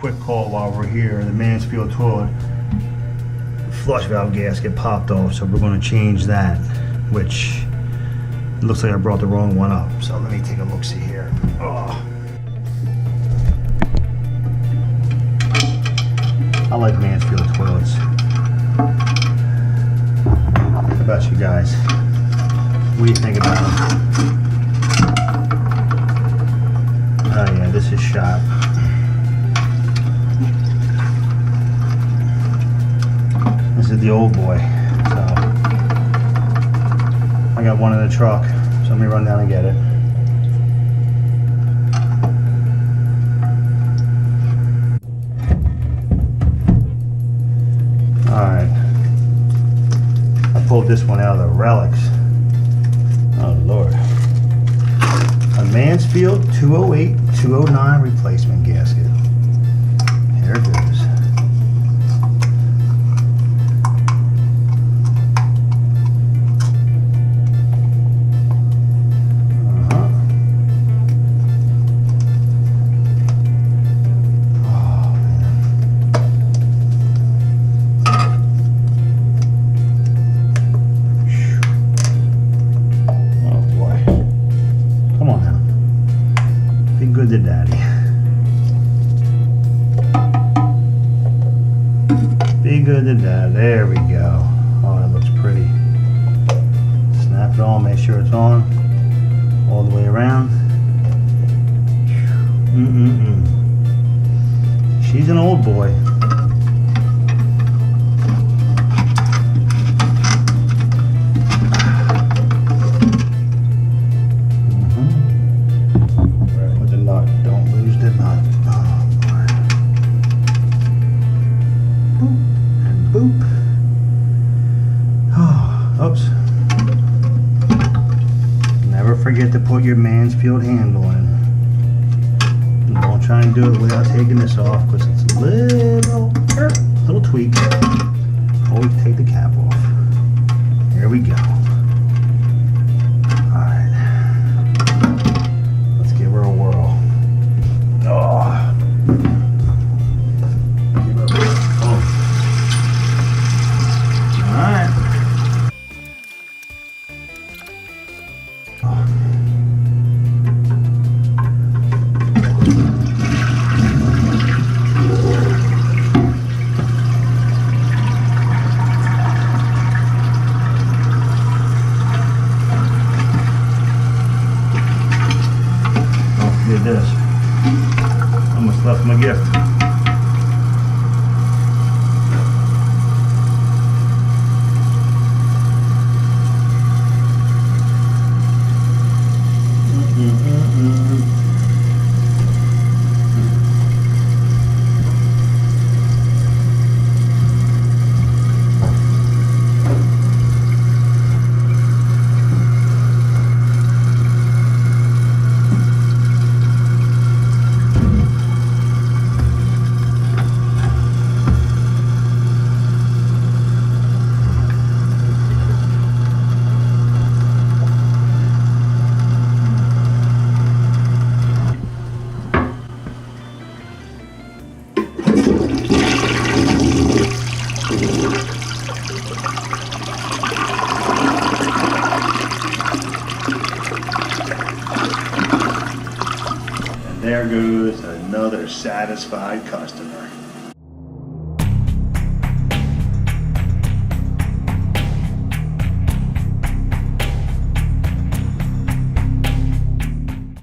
Quick call while we're here. The Mansfield Toilet Flush valve gasket popped off, so we're going to change that, which looks like I brought the wrong one up. So let me take a look-see here. Oh. I like Mansfield toilets. How about you guys? What do you think about them? Oh yeah, this is shot. This is the old boy. So I got one in the truck, so let me run down and get it. Alright. I pulled this one out of the relics. Oh Lord. A Mansfield 208-209 replacement gasket. Here it goes. Good to daddy. Be good to dad. There we go. Oh, that looks pretty. Snap it on, make sure it's on all the way around. She's an old boy. Boop. Oh, oops. Never forget to put your Mansfield handle in. And don't try and do it without taking this off, because it's a little tweak. Always take the cap off. Here we go. Alright. Let's give her a whirl. Oh. Did this. Almost left my gift. There goes another satisfied customer.